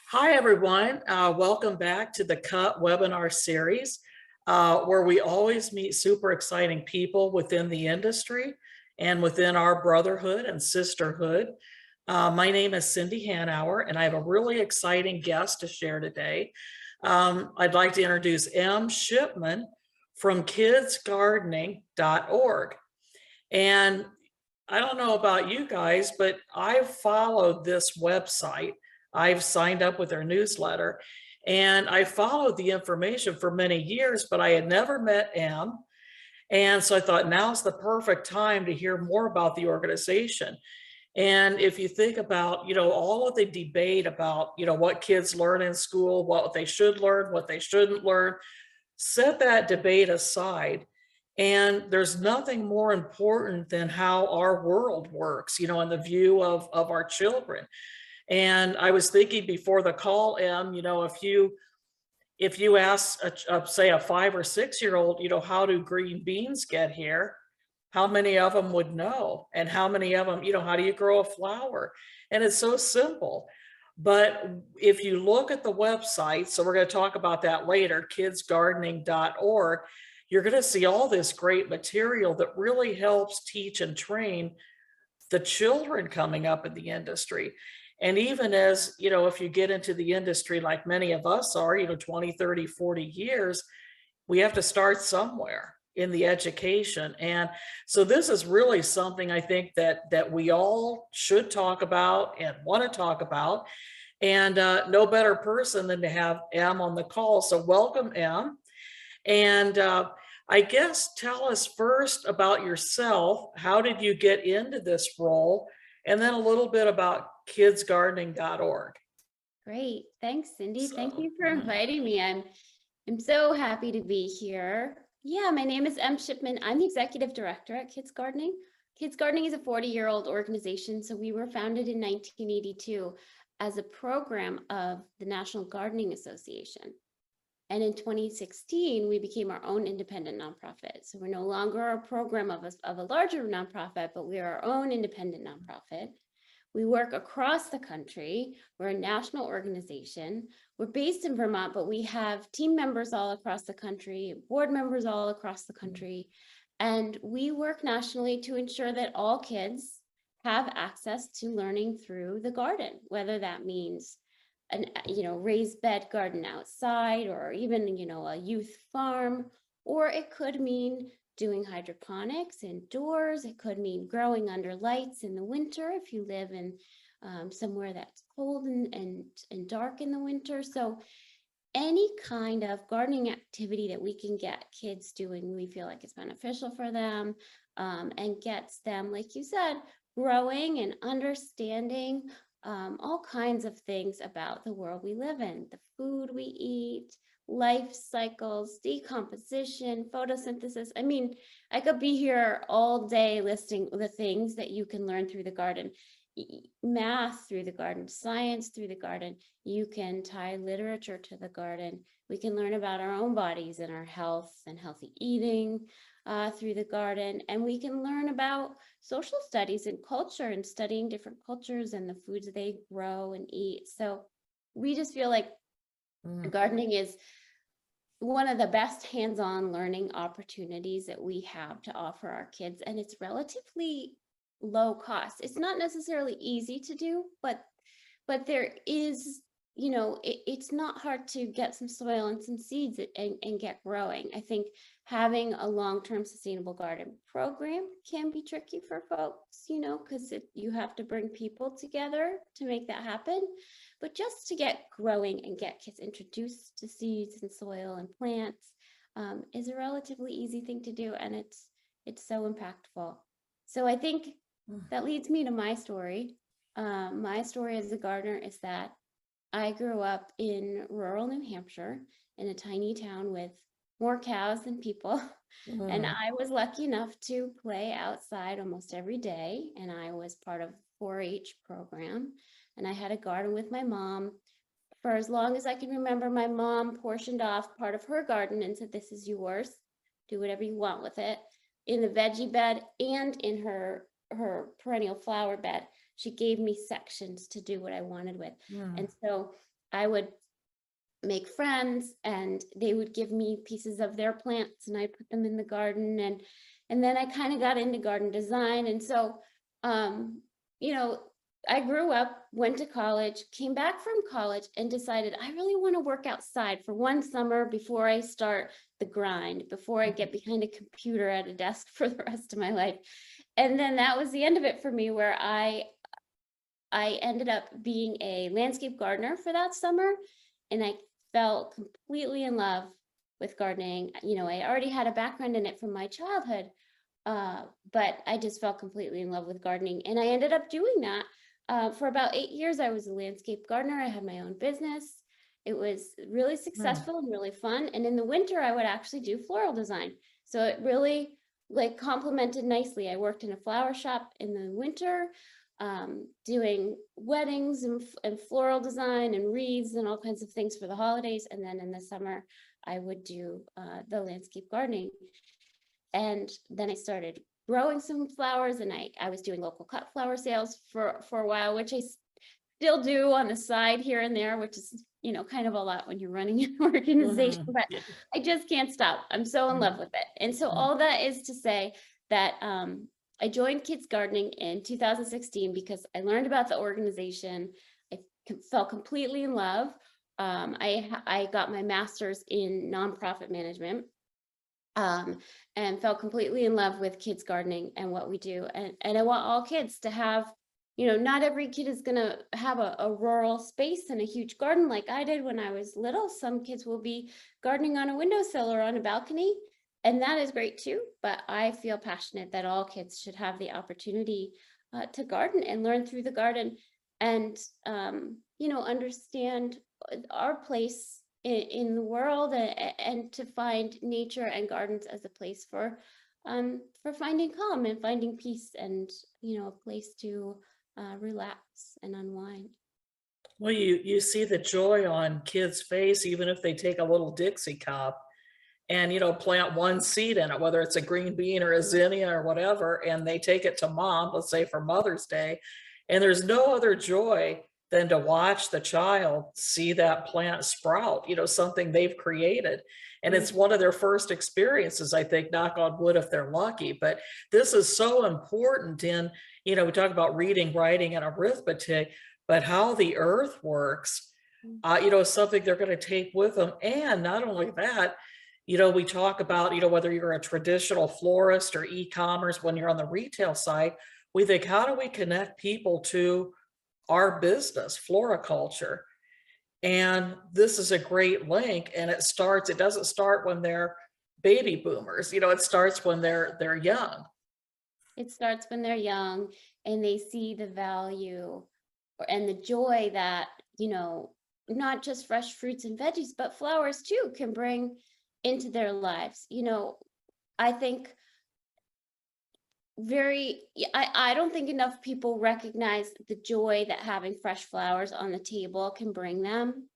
Hi, everyone. Welcome back to the CUT webinar series, where we always meet super exciting people within the industry and within our brotherhood and sisterhood. My name is Cindy Hanauer, and I have a really exciting guest to share today. I'd like to introduce M. Shipman from kidsgardening.org. And I don't know about you guys, but I've followed this website. I've signed up with their newsletter and I followed the information for many years, but I had never met M. And so I thought now's the perfect time to hear more about the organization. And if you think about, all of the debate about, what kids learn in school, what they should learn, what they shouldn't learn, set that debate aside. And there's nothing more important than how our world works, in the view of our children. And I was thinking before the call, if you ask, say, a 5 or 6 year old, how do green beans get here? How many of them would know? And how many of them, how do you grow a flower? And it's so simple. But if you look at the website, so we're going to talk about that later, kidsgardening.org, you're going to see all this great material that really helps teach and train the children coming up in the industry. And even as, if you get into the industry like many of us are, 20, 30, 40 years, we have to start somewhere in the education. And so this is really something I think that we all should talk about and want to talk about. And no better person than to have M on the call. So welcome, M. And I guess tell us first about yourself. How did you get into this role? And then a little bit about kidsgardening.org. Great. Thanks, Cindy. Thank So, you for inviting me. I'm so happy to be here. Yeah, my name is M. Shipman. I'm the executive director at Kids Gardening. Kids Gardening is a 40-year-old organization. So we were founded in 1982 as a program of the National Gardening Association. And in 2016, we became our own independent nonprofit. So we're no longer a program of a larger nonprofit, but we are our own independent nonprofit. We work across the country. We're a national organization. We're based in Vermont, but we have team members all across the country, board members all across the country. And we work nationally to ensure that all kids have access to learning through the garden, whether that means an raised bed garden outside, or even a youth farm, or it could mean doing hydroponics indoors. It could mean growing under lights in the winter if you live in somewhere that's cold and dark in the winter. So any kind of gardening activity that we can get kids doing, we feel like it's beneficial for them, and gets them, like you said, growing and understanding all kinds of things about the world we live in, the food we eat, life cycles, decomposition, photosynthesis. I mean, I could be here all day listing the things that you can learn through the garden. Math through the garden, science through the garden. You can tie literature to the garden. We can learn about our own bodies and our health and healthy eating through the garden. And we can learn about social studies and culture and studying different cultures and the foods they grow and eat. So we just feel like gardening is one of the best hands-on learning opportunities that we have to offer our kids. And it's relatively low cost. It's not necessarily easy to do, but there is, it's not hard to get some soil and some seeds and get growing. I think having a long-term sustainable garden program can be tricky for folks, because you have to bring people together to make that happen. But just to get growing and get kids introduced to seeds and soil and plants is a relatively easy thing to do, and it's so impactful. So I think that leads me to my story. My story as a gardener is that I grew up in rural New Hampshire in a tiny town with more cows than people. And I was lucky enough to play outside almost every day. And I was part of 4-H program. And I had a garden with my mom. For as long as I can remember, my mom portioned off part of her garden and said, "This is yours. Do whatever you want with it." In the veggie bed and in her perennial flower bed, she gave me sections to do what I wanted with. And so I would make friends and they would give me pieces of their plants and I put them in the garden, and then I kind of got into garden design. And so you know, I grew up, went to college, came back from college and decided I really want to work outside for one summer before I start the grind, before I get behind a computer at a desk for the rest of my life. And then that was the end of it for me, where I ended up being a landscape gardener for that summer, and I fell completely in love with gardening. You know, I already had a background in it from my childhood, but I just fell completely in love with gardening, and I ended up doing that. For about 8 years, I was a landscape gardener. I had my own business. It was really successful and really fun. And in the winter, I would actually do floral design. So it really like complemented nicely. I worked in a flower shop in the winter, doing weddings and floral design and wreaths and all kinds of things for the holidays. And then in the summer, I would do the landscape gardening. And then I started growing some flowers, and I was doing local cut flower sales for a while, which I still do on the side here and there, which is, you know, kind of a lot when you're running an organization, but Yeah. I just can't stop. I'm so in love with it. And so all that is to say that I joined Kids Gardening in 2016 because I learned about the organization. I fell completely in love. I got my master's in nonprofit management, and fell completely in love with kids gardening and what we do. And I want all kids to have, you know, not every kid is going to have a rural space and a huge garden like I did when I was little. Some kids will be gardening on a windowsill or on a balcony, and that is great too. But I feel passionate that all kids should have the opportunity to garden and learn through the garden, and, you know, understand our place in the world, and to find nature and gardens as a place for finding calm and finding peace, and, you know, a place to relax and unwind. Well, you see the joy on kids' face, even if they take a little Dixie cup and, you know, plant one seed in it, whether it's a green bean or a zinnia or whatever, and they take it to mom, let's say for Mother's Day, and there's no other joy than to watch the child see that plant sprout, you know, something they've created. And it's one of their first experiences, I think, knock on wood if they're lucky. But this is so important in, you know, we talk about reading, writing, and arithmetic, but how the earth works, you know, is something they're going to take with them. And not only that, you know, we talk about, you know, whether you're a traditional florist or e-commerce, when you're on the retail side, we think, how do we connect people to our business, floriculture? And this is a great link. And it doesn't start when they're baby boomers, you know, it starts when they're young. It starts when they're young and they see the value and the joy that, you know, not just fresh fruits and veggies, but flowers too can bring into their lives. You know, I think I don't think enough people recognize the joy that having fresh flowers on the table can bring them.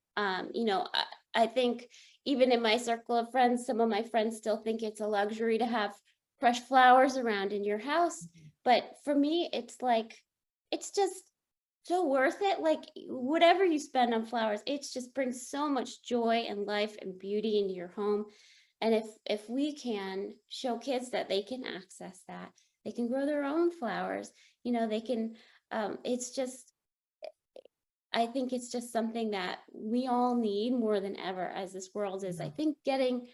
You know, I think even in my circle of friends, some of my friends still think it's a luxury to have fresh flowers around in your house. But for me, it's like, it's just so worth it. Like whatever you spend on flowers, it just brings so much joy and life and beauty into your home. And if we can show kids that they can access that, they can grow their own flowers, you know, they can, it's just, I think it's just something that we all need more than ever as this world is, I think, getting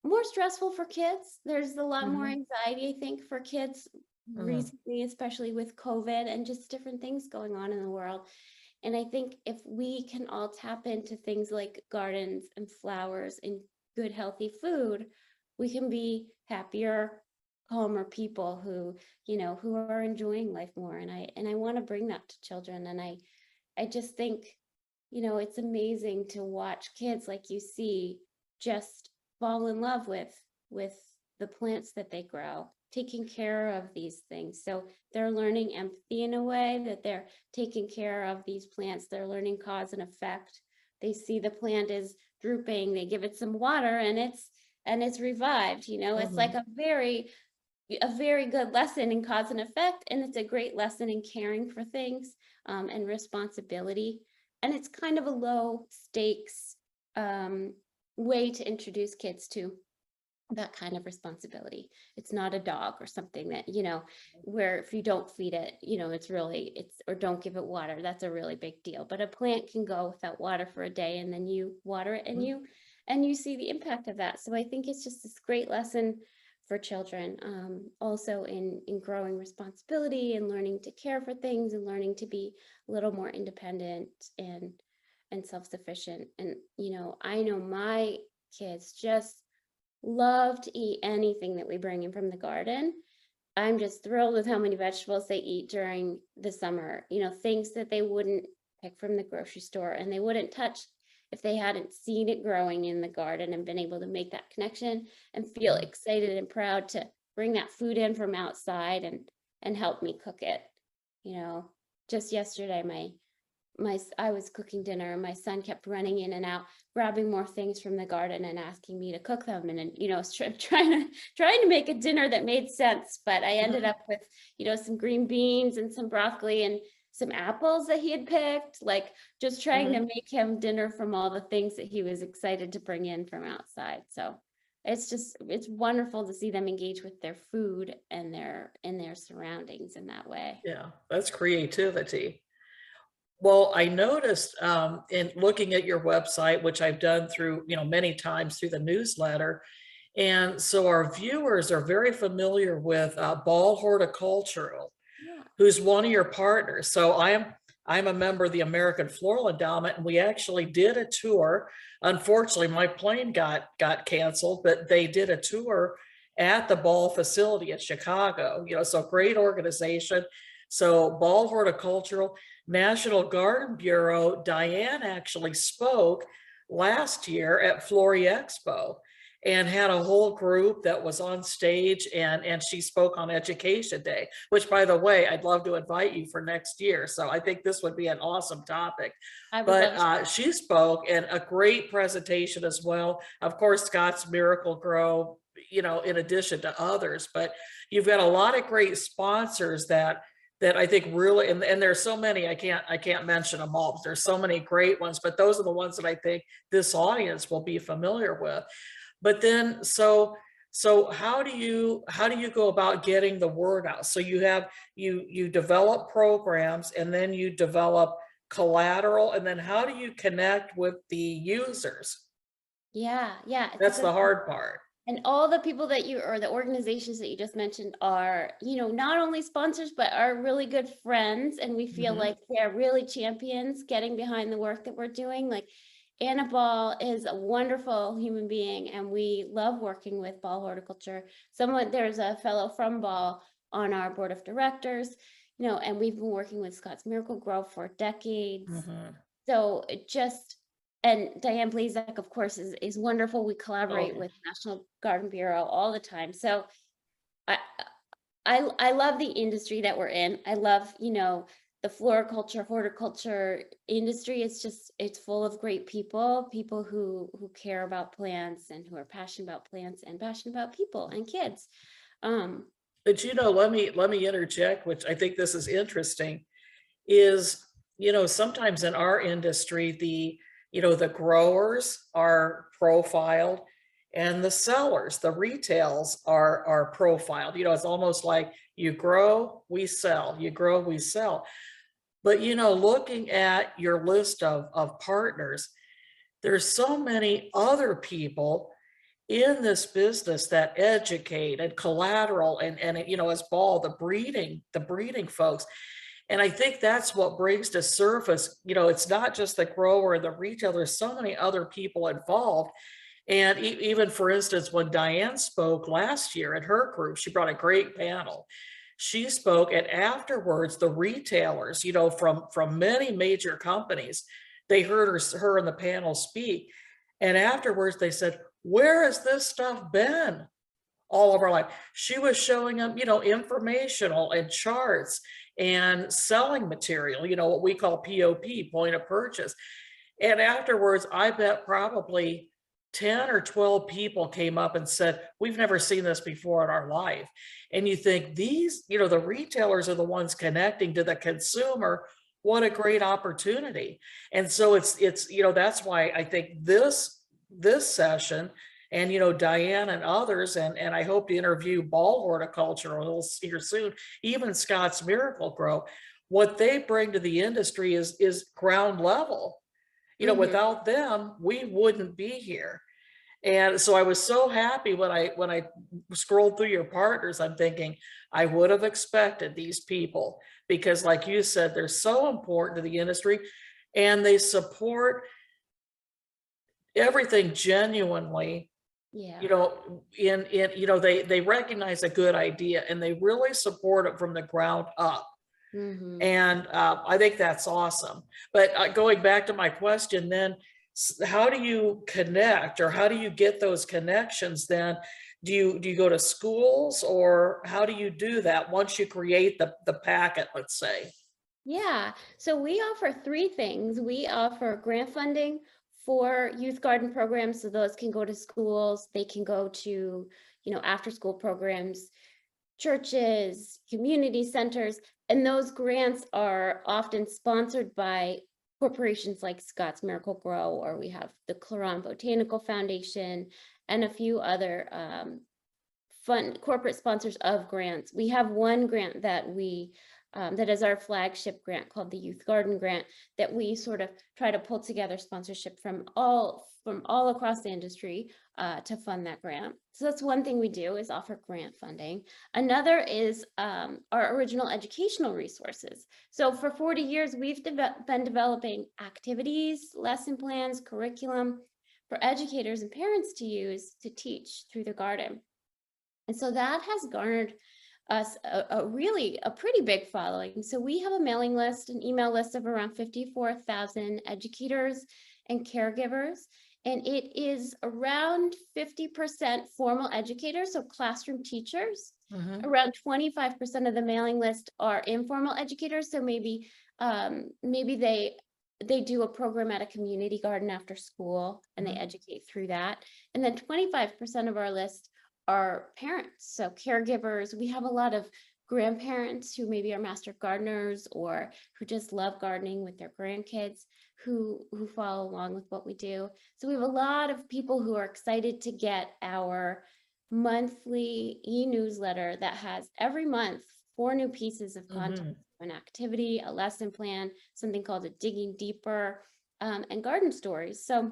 more stressful for kids. There's a lot more anxiety, I think, for kids recently, especially with COVID and just different things going on in the world. And I think if we can all tap into things like gardens and flowers and good, healthy food, we can be happier, calmer people who, you know, who are enjoying life more. And I want to bring that to children. And I just think, you know, it's amazing to watch kids like you see just fall in love with the plants that they grow, taking care of these things. So they're learning empathy in a way that they're taking care of these plants. They're learning cause and effect. They see the plant is drooping, they give it some water and it's revived. You know, it's like a very good lesson in cause and effect. And it's a great lesson in caring for things, and responsibility. and it's kind of a low stakes way to introduce kids to that kind of responsibility. It's not a dog or something that, where if you don't feed it, or don't give it water, that's a really big deal. But a plant can go without water for a day, and then you water it, and you see the impact of that. So I think it's just this great lesson for children, also in growing responsibility and learning to care for things and learning to be a little more independent and self-sufficient. And I know my kids just love to eat anything that we bring in from the garden. I'm just thrilled with how many vegetables they eat during the summer, things that they wouldn't pick from the grocery store and they wouldn't touch if they hadn't seen it growing in the garden and been able to make that connection and feel excited and proud to bring that food in from outside and help me cook it. Just yesterday, I was cooking dinner and my son kept running in and out, grabbing more things from the garden and asking me to cook them. And trying to make a dinner that made sense. But I ended up with, some green beans and some broccoli and some apples that he had picked, like just trying to make him dinner from all the things that he was excited to bring in from outside. So it's wonderful to see them engage with their food and their surroundings in that way. Yeah, that's creativity. Well, I noticed in looking at your website, which I've done through, many times through the newsletter. And so our viewers are very familiar with Ball Horticultural, who's one of your partners. So I'm a member of the American Floral Endowment, and we actually did a tour. Unfortunately, my plane got canceled, but they did a tour at the Ball facility in Chicago. So great organization. So Ball Horticultural, National Garden Bureau, Diane actually spoke last year at Florey Expo and had a whole group that was on stage, and she spoke on Education Day, which, by the way, I'd love to invite you for next year. So I think this would be an awesome topic. But she spoke, and a great presentation as well. Of course, Scott's Miracle-Gro, in addition to others, but you've got a lot of great sponsors that I think really, and there's so many, I can't mention them all, but there's so many great ones, but those are the ones that I think this audience will be familiar with. But then, so how do you go about getting the word out? So you develop programs, and then you develop collateral, and then how do you connect with the users? Yeah. That's the hard part. And all the people or the organizations that you just mentioned are, not only sponsors, but are really good friends. And we feel like they're really champions getting behind the work that we're doing. Like Anna Ball is a wonderful human being, and we love working with Ball Horticulture. There's a fellow from Ball on our board of directors, and we've been working with Scott's Miracle-Gro for decades. So and Diane Blazek, of course, is wonderful. We collaborate with National Garden Bureau all the time. So I love the industry that we're in. I love, the floriculture, horticulture industry. It's full of great people who care about plants and who are passionate about plants and passionate about people and kids. But let me interject, which I think this is interesting, is, sometimes in our industry, the growers are profiled and the sellers, the retails are profiled. It's almost like you grow, we sell, you grow, we sell. But, looking at your list of partners, there's so many other people in this business that educate and collateral and as Ball, the breeding folks. And I think that's what brings to surface, it's not just the grower and the retailer, there's so many other people involved. And even, for instance, when Diane spoke last year at her group, she brought a great panel. She spoke, and afterwards, the retailers, from many major companies, they heard her in the panel speak. And afterwards, they said, where has this stuff been all of our life? She was showing them, informational and charts and selling material, what we call POP, point of purchase. And afterwards, I bet probably 10 or 12 people came up and said, we've never seen this before in our life. And you think these, the retailers are the ones connecting to the consumer what a great opportunity. And so it's, you know, that's why I think this session and, you know, Diane and others, and I hope to interview Ball Horticulture here soon, even Scott's Miracle-Gro, what they bring to the industry is ground level. You know, Mhm. without them, we wouldn't be here. And so I was so happy when I scrolled through your partners, I'm thinking, I would have expected these people because like you said, they're so important to the industry and they support everything genuinely, you Yeah. know, in you know, they recognize a good idea and they really support it from the ground up. Mhm. And I think that's awesome. But going back to my question, then how do you connect or how do you get those connections then? Do you go to schools or how do you do that once you create the packet, let's say? Yeah, so we offer three things. We offer grant funding for youth garden programs, so those can go to schools, they can go to, after school programs, churches, community centers, and those grants are often sponsored by corporations like Scott's Miracle-Gro, or we have the Cloran Botanical Foundation and a few other fund corporate sponsors of grants. We have one grant that is our flagship grant called the Youth Garden Grant that we sort of try to pull together sponsorship from all across the industry to fund that grant. So that's one thing we do is offer grant funding. Another is our original educational resources. So for 40 years, we've been developing activities, lesson plans, curriculum for educators and parents to use to teach through the garden. And so that has garnered us a pretty big following. So we have a mailing list, an email list of around 54,000 educators and caregivers. And it is around 50% formal educators, so classroom teachers. Mhm. Around 25% of the mailing list are informal educators. So maybe they do a program at a community garden after school and they Mhm. educate through that. And then 25% of our list are parents, so caregivers. We have a lot of grandparents who maybe are master gardeners or who just love gardening with their grandkids who follow along with what we do. So we have a lot of people who are excited to get our monthly e-newsletter that has every month 4 new pieces of content, Mhm. an activity, a lesson plan, something called a digging deeper, and garden stories. So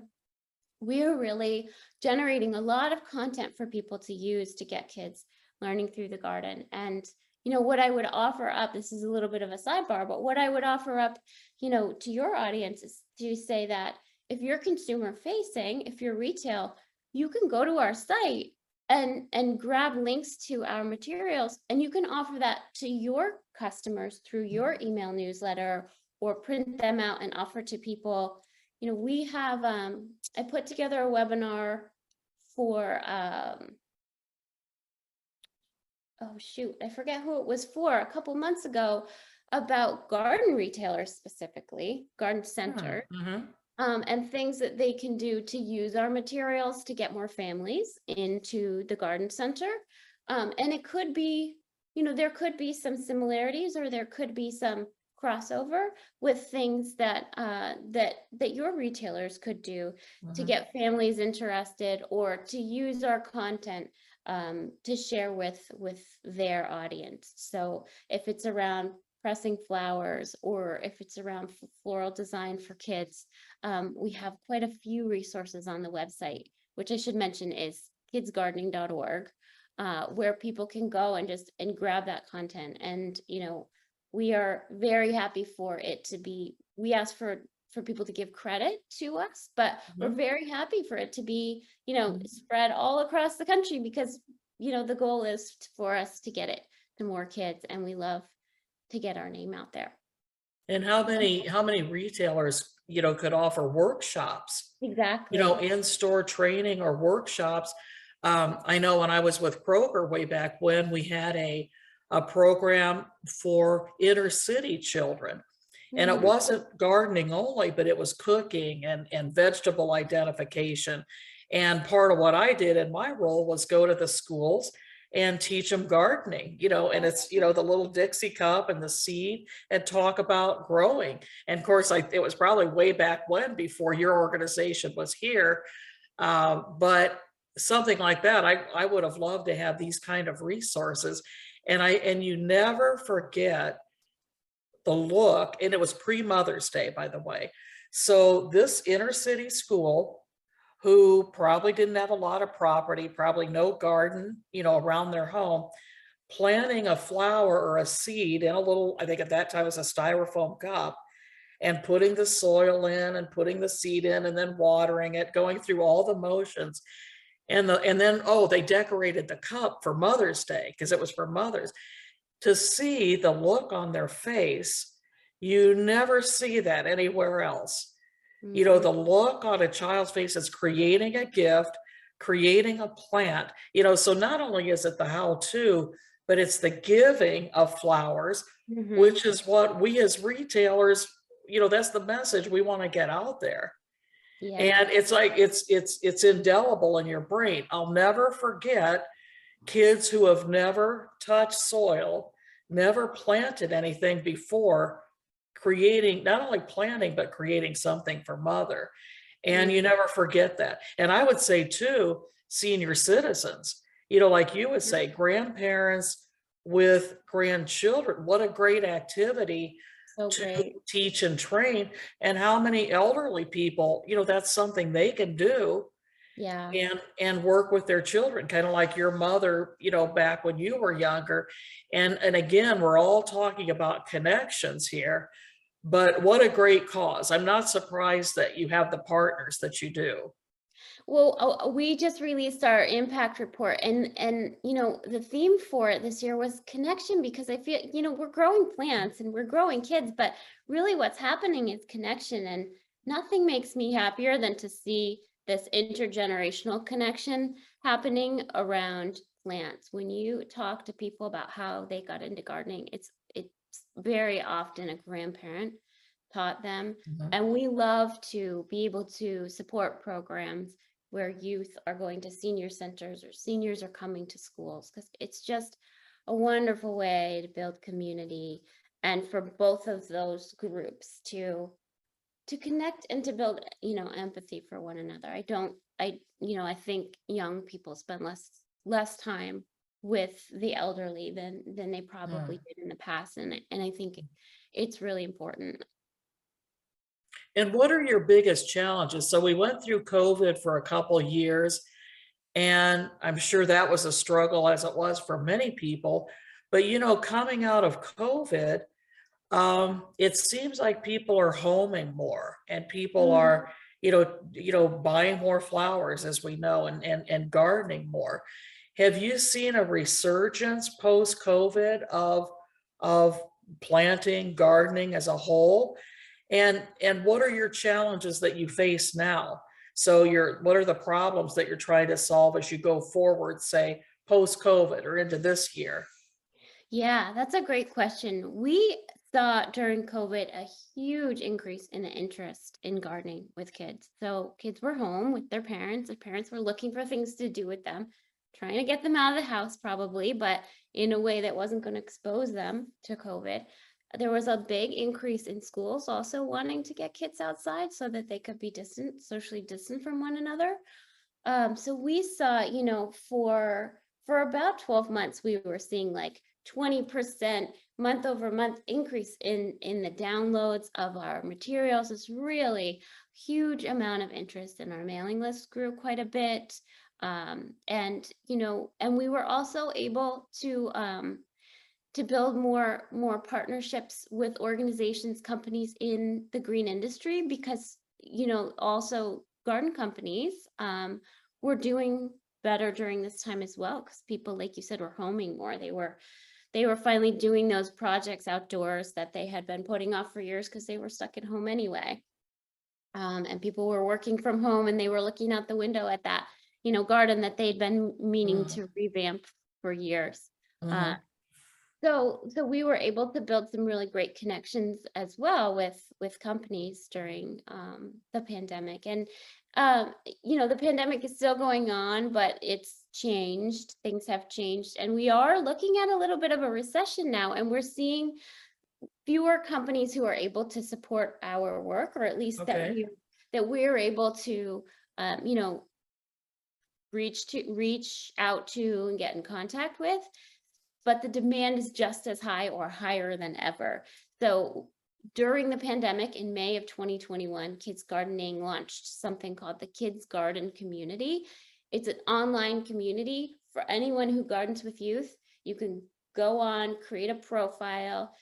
we're really generating a lot of content for people to use to get kids learning through the garden. And, what I would offer up, this is a little bit of a sidebar, but what I would offer up, to your audience is to say that if you're consumer facing, if you're retail, you can go to our site and grab links to our materials, and you can offer that to your customers through your email newsletter or print them out and offer to people. We have, I put together a webinar for, oh shoot, I forget who it was for, a couple months ago about garden retailers specifically, garden center, Mhm. and things that they can do to use our materials to get more families into the garden center. And it could be, there could be some similarities or there could be some crossover with things that your retailers could do to Mhm. get families interested or to use our content to share with their audience. So if it's around pressing flowers or if it's around floral design for kids, we have quite a few resources on the website, which I should mention is kidsgardening.org, where people can go and grab that content. And, we are very happy for it to be, we ask for people to give credit to us, but we're Mhm. very happy for it to be, Mhm. spread all across the country because, the goal is for us to get it to more kids, and we love to get our name out there. And how many retailers, you know, could offer workshops, you know, Exactly. in-store training or workshops? I know when I was with Kroger way back when, we had a program for inner city children. And it Mhm. wasn't gardening only, but it was cooking and vegetable identification. And part of what I did in my role was go to the schools and teach them gardening, you know, and it's, you know, the little Dixie cup and the seed, and talk about growing. And of course, it was probably way back when, before your organization was here. But something like that, I would have loved to have these kind of resources. And you never forget the look, and it was pre-Mother's Day, by the way. So this inner city school, who probably didn't have a lot of property, probably no garden, you know, around their home, planting a flower or a seed in a little, I think at that time it was a styrofoam cup, and putting the soil in and putting the seed in and then watering it, going through all the motions. And then, oh, they decorated the cup for Mother's Day because it was for mothers. To see the look on their face, you never see that anywhere else. You know, Mhm. the look on a child's face is creating a gift, creating a plant, you know, so not only is it the how-to, but it's the giving of flowers, Mhm. which is what we as retailers, you know, that's the message we want to get out there. Yeah. And it's like it's indelible in your brain. I'll never forget kids who have never touched soil, never planted anything before, creating, not only planting, but creating something for mother. And you Mhm. never forget that. And I would say too, senior citizens, you know, like you would say, grandparents with grandchildren, what a great activity So to great. teach and train. And how many elderly people, you know, that's something they can do, Yeah. and work with their children, kind of like your mother, you know, back when you were younger. And again, we're all talking about connections here, but what a great cause. I'm not surprised that you have the partners that you do. Well, we just released our impact report, and you know, the theme for it this year was connection, because I feel, you know, we're growing plants and we're growing kids, but really what's happening is connection, and nothing makes me happier than to see this intergenerational connection happening around plants. When you talk to people about how they got into gardening, it's very often a grandparent taught them, Mhm. and we love to be able to support programs where youth are going to senior centers or seniors are coming to schools, because it's just a wonderful way to build community, and for both of those groups to connect and to build, you know, empathy for one another. You know, I think young people spend less time with the elderly than they Mm. probably did in the past, and I think it's really important. And what are your biggest challenges? So we went through COVID for a couple years, and I'm sure that was a struggle, as it was for many people. But you know, coming out of COVID, it seems like people are homing more, and people Mhm. are, buying more flowers, as we know, and gardening more. Have you seen a resurgence post-COVID of planting, gardening as a whole? And what are your challenges that you face now? So what are the problems that you're trying to solve as you go forward, say post-COVID or into this year? Yeah, that's a great question. We saw during COVID a huge increase in the interest in gardening with kids. So kids were home with their parents. Their parents were looking for things to do with them, trying to get them out of the house probably, but in a way that wasn't going to expose them to COVID. There was a big increase in schools also wanting to get kids outside so that they could be socially distant from one another. So we saw, you know, for about 12 months, we were seeing like 20% month over month increase in the downloads of our materials. It's really huge amount of interest, in our mailing list grew quite a bit. And you know, and we were also able to build more partnerships with organizations, companies in the green industry, because you know, also garden companies were doing better during this time as well, because people, like you said, were homing more. They were finally doing those projects outdoors that they had been putting off for years because they were stuck at home anyway. And people were working from home, and they were looking out the window at that, you know, garden that they'd been meaning Mm, to revamp for years. Uh, mhm. So we were able to build some really great connections as well with companies during the pandemic. And the pandemic is still going on, but it's changed. Things have changed, and we are looking at a little bit of a recession now, and we're seeing fewer companies who are able to support our work, or at least Okay. that we're able to reach out to and get in contact with, but the demand is just as high or higher than ever. So during the pandemic in May of 2021, Kids Gardening launched something called the Kids Garden Community. It's an online community for anyone who gardens with youth. You can go on, create a profile,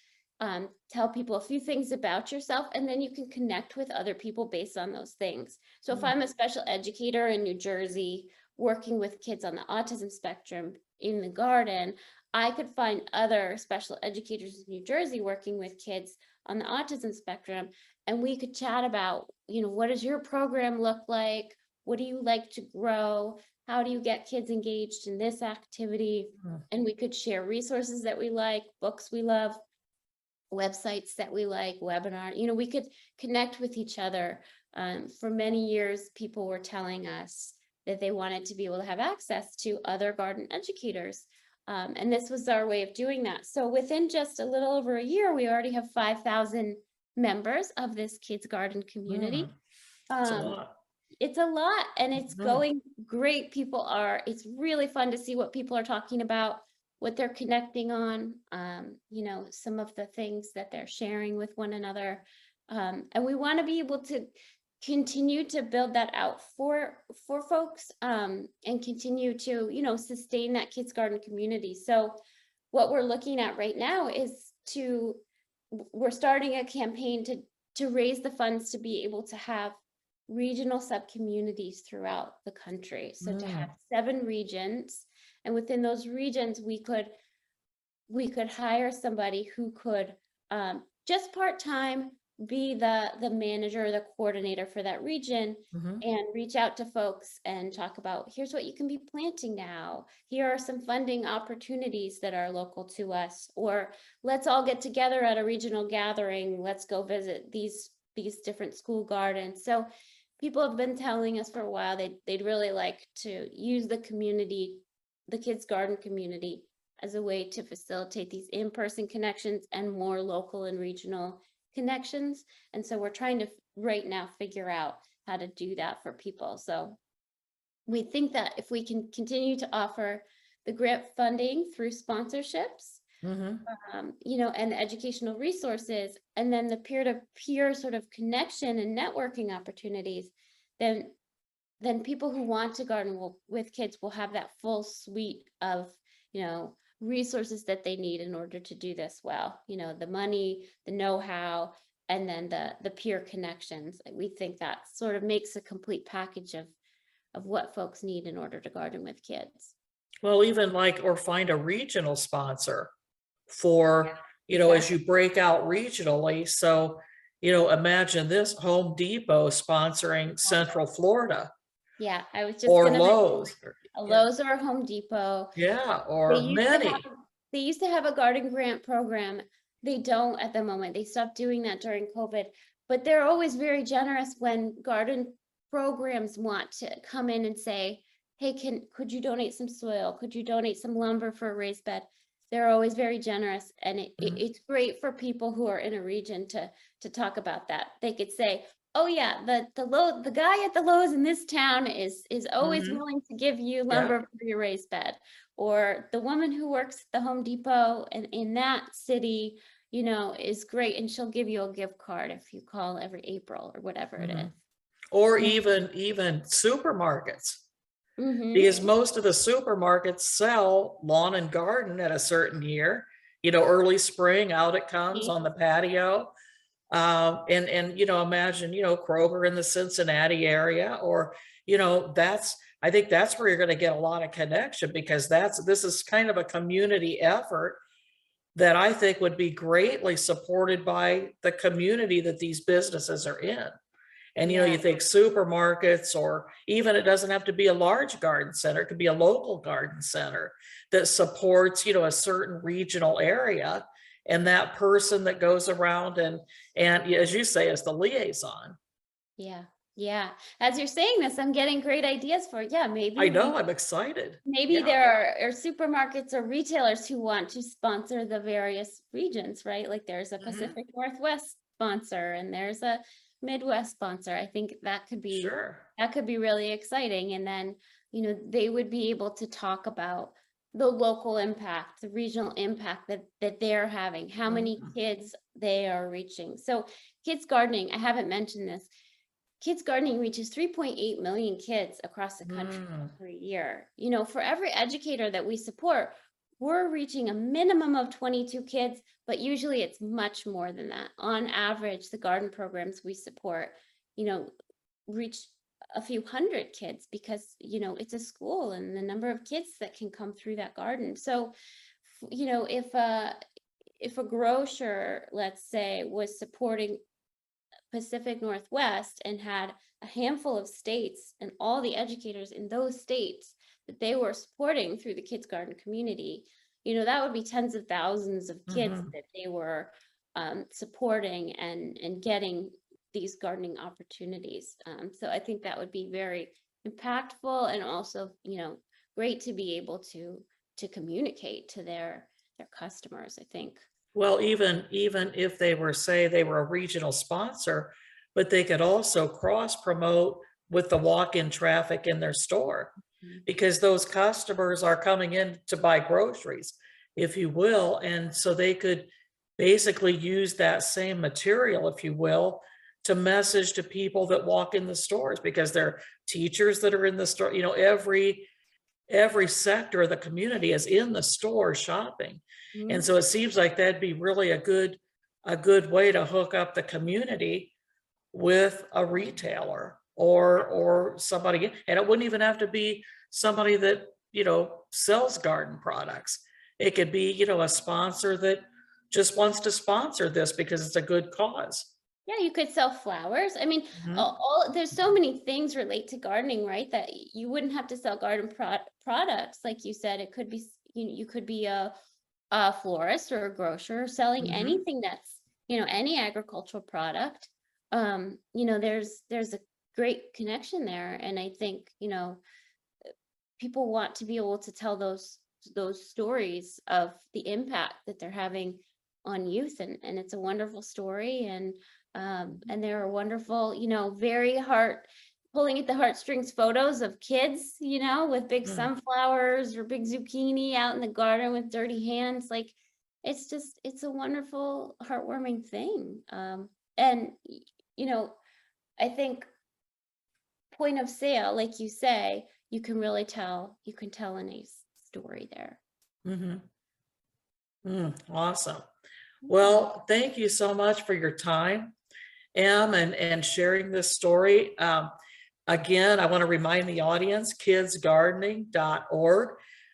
tell people a few things about yourself, and then you can connect with other people based on those things. So if Mm. I'm a special educator in New Jersey working with kids on the autism spectrum in the garden, I could find other special educators in New Jersey working with kids on the autism spectrum, and we could chat about, what does your program look like? What do you like to grow? How do you get kids engaged in this activity? Mm. And we could share resources that we like, books we love, websites that we like, webinar, we could connect with each other. For many years, people were telling us that they wanted to be able to have access to other garden educators. And this was our way of doing that. So within just a little over a year, we already have 5,000 members of this kids garden community. It's a Um, lot. it's a lot, and it's Mhm. going great. It's really fun to see what people are talking about, what they're connecting on, some of the things that they're sharing with one another. And we want to be able to continue to build that out for folks, and continue to, sustain that kids garden community. So what we're looking at right now is we're starting a campaign to raise the funds to be able to have regional sub-communities throughout the country. So to have 7 regions, and within those regions, we could hire somebody who could just part-time be the manager or the coordinator for that region, Mhm. and reach out to folks and talk about, here's what you can be planting now. Here are some funding opportunities that are local to us, or let's all get together at a regional gathering. Let's go visit these different school gardens. So people have been telling us for a while they'd really like to use the kids garden community, as a way to facilitate these in-person connections and more local and regional connections. And so we're trying to right now figure out how to do that for people. So we think that if we can continue to offer the grant funding through sponsorships, Mhm. and the educational resources, and then the peer-to-peer sort of connection and networking opportunities, then people who want to garden with kids will have that full suite of, resources that they need in order to do this well. The money, the know-how, and then the peer connections. We think that sort of makes a complete package of what folks need in order to garden with kids. Well, even or find a regional sponsor for, as Exactly. you break out regionally. So, imagine this: Home Depot sponsoring Central Florida, Yeah, I was just or gonna mention Lowe's. a Yeah, Lowe's or a Home Depot. yeah, They or used to have many. they used to have a garden grant program. They don't at the moment. They stopped doing that during COVID, but they're always very generous when garden programs want to come in and say, "Hey, could you donate some soil? Could you donate some lumber for a raised bed?" They're always very generous, and Mhm. it's great for people who are in a region to talk about that. They could say, "Oh yeah, the guy at the Lowe's in this town is always Mhm. willing to give you Yeah. lumber for your raised bed." Or the woman who works at the Home Depot in that city, is great, and she'll give you a gift card if you call every April or whatever it is. Mhm. Or Yeah. even supermarkets, Mm-hmm. because most of the supermarkets sell lawn and garden at a certain year. Early spring, out it comes on the patio. And imagine, Kroger in the Cincinnati area, or, I think that's where you're going to get a lot of connection, because this is kind of a community effort that I think would be greatly supported by the community that these businesses are in. And, you know, Yeah. you think supermarkets, or even it doesn't have to be a large garden center. It could be a local garden center that supports, you know, a certain regional area. And that person that goes around and as you say, is the liaison. Yeah. Yeah. As you're saying this, I'm getting great ideas for, yeah, I maybe know, I'm excited. maybe Yeah. there are supermarkets or retailers who want to sponsor the various regions, right? Like there's a Mhm. Pacific Northwest sponsor and there's a Midwest sponsor. I think Sure. that could be really exciting. And then, you know, they would be able to talk about the local impact, the regional impact that they're having, how many Mhm. kids they are reaching. So kids gardening, I haven't mentioned this. Kids gardening reaches 3.8 million kids across the country Mm. every year. You know, for every educator that we support, we're reaching a minimum of 22 kids, but usually it's much more than that. On average, the garden programs we support, you know, reach a few hundred kids because, you know, it's a school and the number of kids that can come through that garden. So, you know, if a grocer, let's say, was supporting Pacific Northwest and had a handful of states and all the educators in those states that they were supporting through the Kids Garden community, you know, that would be tens of thousands of kids Mhm. that they were supporting and getting these gardening opportunities. So I think that would be very impactful and also, you know, great to be able to communicate to their customers, I think. Well, even if they were, say they were a regional sponsor, but they could also cross promote with the walk-in traffic in their store, Mhm. because those customers are coming in to buy groceries, if you will, and so they could basically use that same material, if you will, to message to people that walk in the stores, because they're teachers that are in the store, you know, every sector of the community is in the store shopping. And Mhm. so it seems like that'd be really a good way to hook up the community with a retailer or somebody. And it wouldn't even have to be somebody that, you know, sells garden products. It could be, you know, a sponsor that just wants to sponsor this because it's a good cause. Yeah, you could sell flowers. I mean, Mhm. there's so many things relate to gardening, right? That you wouldn't have to sell garden products, like you said. It could be, you could be a florist or a grocer selling Mhm. anything that's, you know, any agricultural product. You know, there's a great connection there, and I think, you know, people want to be able to tell those stories of the impact that they're having on youth, and it's a wonderful story, and there are wonderful, you know, very heart pulling at the heartstrings photos of kids, you know, with big Mm. sunflowers or big zucchini out in the garden with dirty hands. Like it's a wonderful heartwarming thing. And you know, I think point of sale, like you say, you can tell a nice story there. Mhm. Mm. Awesome. Yeah. Well, thank you so much for your time, Em, and sharing this story. Again, I want to remind the audience, kidsgardening.org.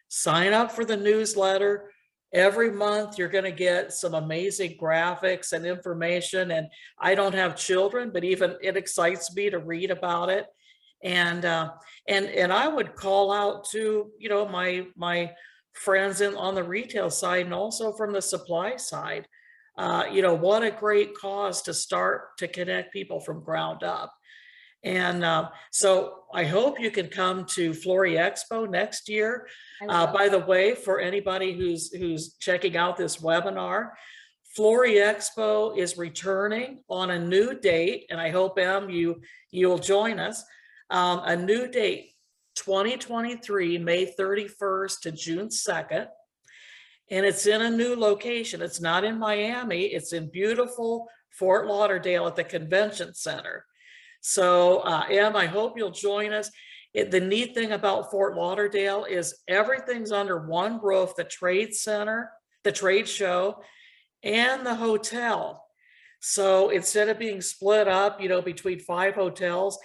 Sign up for the newsletter. Every month, you're going to get some amazing graphics and information. And I don't have children, but even it excites me to read about it. And and I would call out to, you know, my friends on the retail side and also from the supply side. You know, what a great cause to start to connect people from ground up. And so I hope you can come to Flory Expo next year. I would love By the that. way, for anybody who's checking out this webinar, Flory Expo is returning on a new date, and I hope you'll join us. A new date, 2023, May 31st to June 2nd. And it's in a new location. It's not in Miami. It's in beautiful Fort Lauderdale at the convention center. So, Em, I hope you'll join us. The neat thing about Fort Lauderdale is everything's under one roof, the trade center, the trade show, and the hotel. So instead of being split up, you know, between 5 hotels,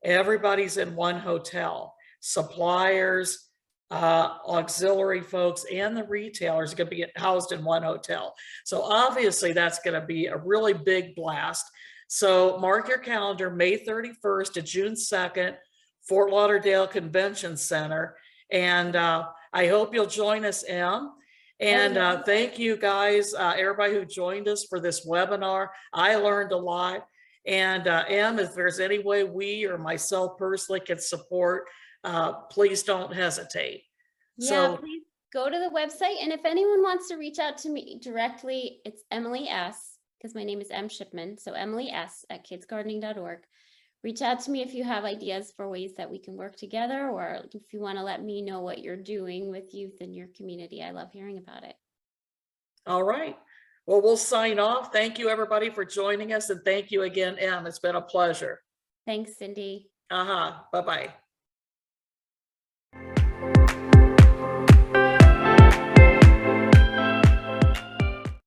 everybody's in one hotel. Suppliers, auxiliary folks, and the retailers are going to be housed in one hotel. So obviously that's going to be a really big blast. So mark your calendar, May 31st to June 2nd, Fort Lauderdale Convention Center. And I hope you'll join us, Em. And thank you guys, everybody who joined us for this webinar. I learned a lot. And Em, if there's any way we or myself personally can support, please don't hesitate. Yeah, So please go to the website. And if anyone wants to reach out to me directly, it's Emily S, because my name is M. Shipman. So Emily S at kidsgardening.org. Reach out to me if you have ideas for ways that we can work together, or if you want to let me know what you're doing with youth in your community. I love hearing about it. all right. Well, we'll sign off. Thank you, everybody, for joining us. And thank you again, Em. It's been a pleasure. Thanks, Cindy. Bye-bye.